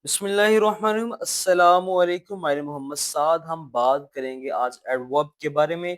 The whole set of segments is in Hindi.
बिस्मिल्लाहिर्रहमानिर्रहीम अस्सलामु अलैकुम माय मोहम्मद साद। हम बात करेंगे आज एडवर्ब के बारे में।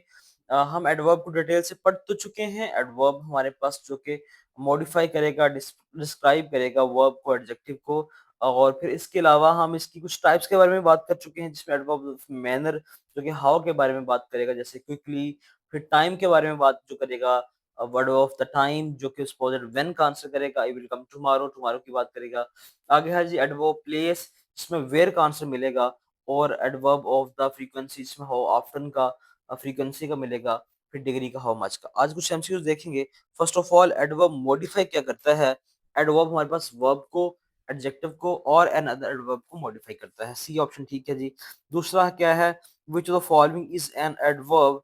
हम एडवर्ब को डिटेल से पढ़ तो चुके हैं। एडवर्ब हमारे पास जो कि मॉडिफाई करेगा, डिस्क्राइब करेगा वर्ब को, एडजेक्टिव को। और फिर इसके अलावा हम इसकी कुछ टाइप्स के बारे में बात कर चुके हैं, जिसमें एडवर्ब ऑफ मैनर जो कि हाउ के बारे में बात करेगा, जैसे क्विकली। फिर टाइम के बारे में बात जो करेगा, वर्ड ऑफ द टाइम जो कि सपोज व्हेन का आंसर करेगा, I will come tomorrow, tomorrow की बात करेगा। आगे है जी एडवर्ब प्लेस, जिसमें वेयर का आंसर मिलेगा। और एडवर्ब ऑफ द फ्रीक्वेंसी, जिसमें हाउ ऑफ्टन का फ्रीक्वेंसी का मिलेगा। फिर डिग्री का, हाउ मच का। आज कुछ एमसीक्यूज देखेंगे। First of all, adverb modify क्या करता है? एडवर्ब हमारे पास वर्ब को, एडजेक्टिव को और एन अदर एडवर्ब को मॉडिफाई करता है। सी ऑप्शन ठीक है जी। दूसरा क्या है? Which of the following is an adverb?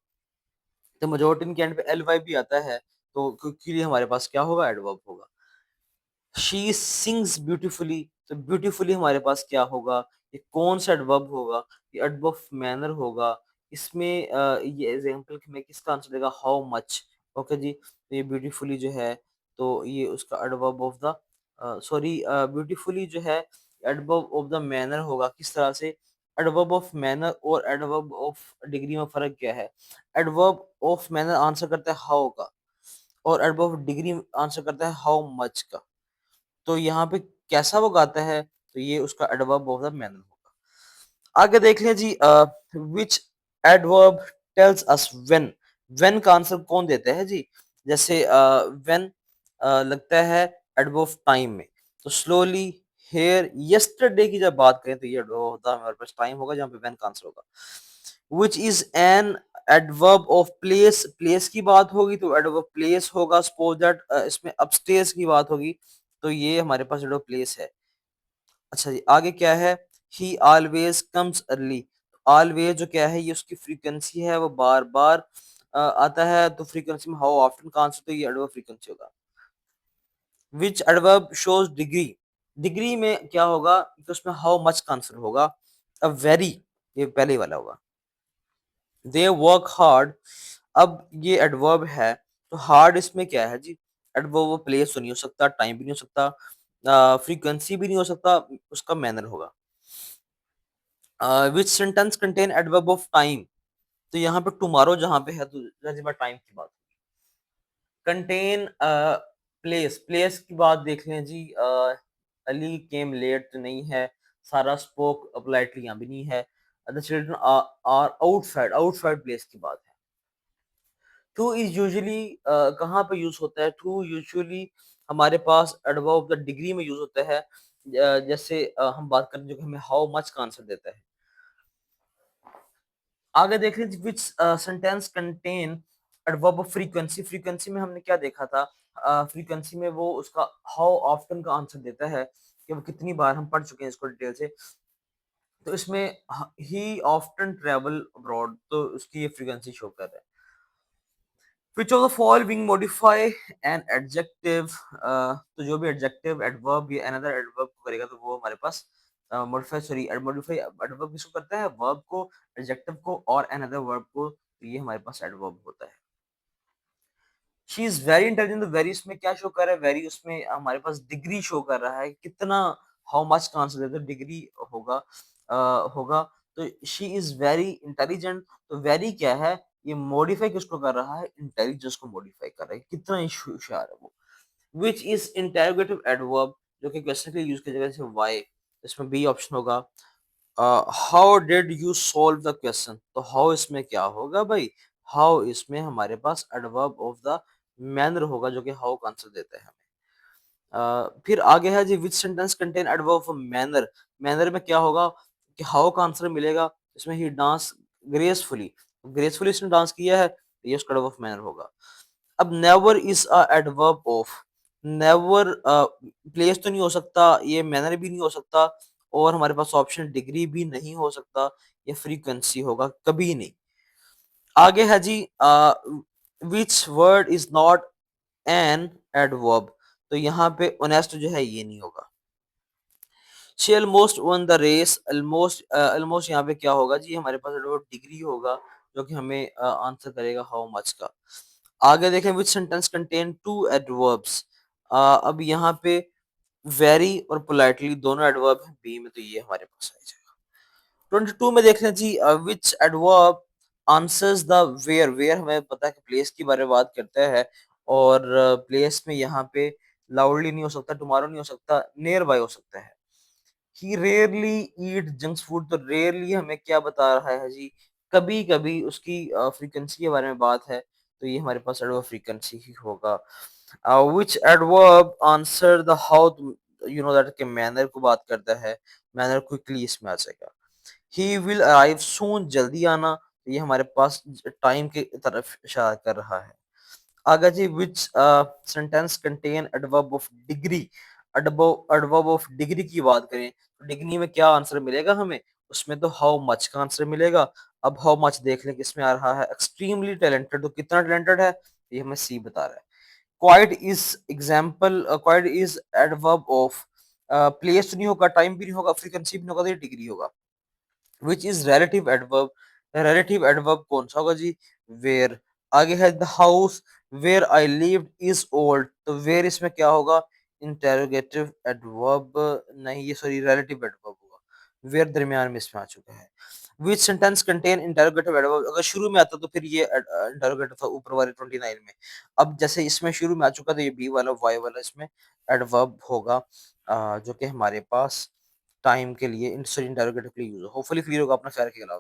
तो मेजोरिटी के एंड पे एल वाई भी आता है, तो क्योंकि हमारे पास क्या होगा? एडवर्ब होगा। शी सिंग्स ब्यूटीफुली, तो ब्यूटीफुली हमारे पास क्या होगा? ये कौन सा एडवर्ब होगा? ये एडवर्ब मैनर होगा। इसमें ये एग्जांपल में किसका आंसर देगा? How much. ओके जी, तो ये ब्यूटीफुली जो है, तो ये उसका adverb of the sorry beautifully जो है एडवर्ब ऑफ द मैनर होगा। किस तरह से? एडवर्ब ऑफ मैनर और एडवर्ब ऑफ डिग्री में फर्क क्या है? एडवर्ब ऑफ मैनर आंसर करता है हाउ का, और एडवर्ब ऑफ डिग्री आंसर करता है हाउ मच का। तो यहाँ पे कैसा वो गाता है, तो ये उसका एडवर्ब ऑफ द मैनर होगा। आगे देख लें जी, which adverb tells us when. When का आंसर कौन देता है जी? जैसे व्हेन लगता है एडवर्ब ऑफ टाइम में, तो स्लोली, हेयर, यस्टरडे की जब बात करें तो ये एडवर्ब होता है हमारे पास टाइम होगा, जहाँ पे व्हेन का आंसर होगा। Which is an adverb of place, place की बात होगी तो एडवर्ब प्लेस होगा। सपोज दैट इसमें अपस्टेयर्स की बात होगी, तो ये हमारे पास एडवर्ब प्लेस है। अच्छा जी, आगे क्या है? ही ऑलवेज कम्स अर्ली। ऑलवेज जो क्या है, ये उसकी फ्रीक्वेंसी है, वो बार बार आता है। तो फ्रीक्वेंसी में हाउ ऑफ्टन का आंसर, तो ये एडवर्ब फ्रीक्वेंसी होगा। Which adverb shows degree, degree में क्या होगा? तो उसमें हाउ मच का आंसर होगा। अब वेरी, ये पहले वाला होगा। दे वर्क हार्ड, अब ये एडवर्ब है, तो हार्ड इसमें क्या है जी? एडवर्ब वो प्लेस तो नहीं हो सकता, टाइम भी नहीं हो सकता, फ्रीक्वेंसी भी नहीं हो सकता, उसका मैनर होगा। विच sentence contain adverb of time, तो यहाँ पे टुमारो जहाँ पे है, तो लाजिमा टाइम की बात। कंटेन प्लेस, प्लेस की बात देख लें जी। अली केम लेट तो नहीं है, सारा स्पोक पोलाइटली यहाँ भी नहीं है। The children are outside, outside place की बात है। टू इज यूजुअली कहाँ पे यूज होता है? टू यूजुअली हमारे पास एडवर्ब ऑफ द डिग्री में यूज होता है। जैसे हम बात करें जो कि हमें हाउ मच का आंसर देता है। आगे देख लीजिए, विच sentence contain adverb of frequency, frequency में हमने क्या देखा था? फ्रीक्वेंसी में वो उसका हाउ ऑफ्टन का आंसर देता है, कि वो कितनी बार, हम पढ़ चुके हैं इसको डिटेल से। तो इसमें ही ऑफ्टन ट्रेवल अब्रॉड, तो उसकी ये फ्रीक्वेंसी शो कर रहा है। Which of the following modify an adjective, तो जो भी एडजेक्टिव एडवर्ब या अनदर एडवर्ब को करेगा, तो वो हमारे पास मॉडिफाई, सॉरी मॉडिफाई एडवर्ब किसको करता है? वर्ब को, एडजेक्टिव को और अनदर वर्ब को, तो ये हमारे पास एडवर्ब होता है। शी इज वेरी इंटेलिजेंट, तो वेरी उसमें क्या शो कर रहा है? वेरी उसमें हमारे पास डिग्री शो कर रहा है, कितना, हाउ मच का आंसर देते डिग्री होगा। होगा। तो शी इज वेरी इंटेलिजेंट, तो वेरी क्या है? ये मॉडिफाई किसको कर रहा है? इंटेलिजेंस को मॉडिफाई कर रहा है, कितना होशियार है वो। विच इज इंटेरोगेटिव एडवर्ब, जो कि क्वेश्चन के लिए यूज किया जाएगा, जैसे व्हाई, इसमें बी ऑप्शन होगा। How did you solve the question, तो हाउ इसमें क्या होगा भाई? हाउ इसमें हमारे पास एडवर्ब ऑफ द मैनर होगा, जो कि हाउ का आंसर देता है हमें। फिर आगे है जी, which sentence contain adverb of manner, manner में क्या होगा? कि हाउ का आंसर मिलेगा। इसमें ही डांस ग्रेसफुली, ग्रेसफुली इसने डांस किया है, तो ये उसका एडवर्ब ऑफ मैनर होगा। अब never is a adverb of, never place तो नहीं हो सकता, ये मैनर भी नहीं हो सकता, और हमारे पास ऑप्शन डिग्री भी नहीं हो सकता, ये फ्रीक्वेंसी होगा, कभी नहीं। आगे है जी, which word is not an adverb, तो यहाँ पे ऑनेस्ट जो है ये नहीं होगा। She almost won the race, almost, almost यहाँ पे क्या होगा जी? हमारे पास एडवर्ब डिग्री होगा, जो कि हमें आंसर करेगा हाउ मच का। आगे देखें, विच सेंटेंस कंटेन टू एडवर्ब्स, अब यहाँ पे वेरी और पोलाइटली दोनों एडवर्ब हैं बी में, तो ये हमारे पास आ जाएगा। 22 में देख लें जी, which adverb answers the where. Where हमें पता है कि प्लेस की बारे में बात करता है, और प्लेस में यहाँ पे लाउडली नहीं हो सकता, टुमारो नहीं हो सकता, नियर बाय हो सकता है। ही रेयरली ईट जंक फूड, तो रेयरली हमें क्या बता रहा है जी, कभी कभी उसकी फ्रीक्वेंसी के बारे में बात है, तो ये हमारे पास एडवर्ब फ्रीक्वेंसी ही होगा। Which adverb answer the how, you know that के मैनर को बात करता है, मैनर क्विकली इसमें आ जाएगा। ही विल अराइव सून, जल्दी आना, तो ये हमारे पास टाइम की तरफ इशारा कर रहा है। आगे जी, which sentence contain adverb of degree. Adverb of degree की बात करें तो डिग्री में क्या आंसर मिलेगा हमें, उसमें तो हाउ मच का आंसर मिलेगा। अब हाउ मच देख लें किसमें आ रहा है, एक्सट्रीमली टैलेंटेड, तो कितना टैलेंटेड है, ये हमें सी बता रहा है। Quite is example, quite is adverb of, place नहीं होगा, टाइम भी नहीं होगा, फ्रीक्वेंसी भी नहीं होगा, तो ये डिग्री होगा। Which is relative adverb, relative adverb कौन सा होगा जी, where। आगे है the house where I lived is old, तो where इसमें क्या होगा, interrogative adverb, नहीं ये सॉरी relative adverb होगा, where दरमियान में इसमें आ चुका है। which sentence contain interrogative adverb, अगर शुरू में आता तो फिर ये interrogative था ऊपर वाले 29 में, अब जैसे इसमें शुरू में आ चुका तो ये बी वाला वाई वाला इसमें adverb होगा, जो कि हमारे पास टाइम के लिए इंटरोगेटिव के लिए यूज हो। होपफुली क्लियर होगा, अपना ख्याल रखिएगा।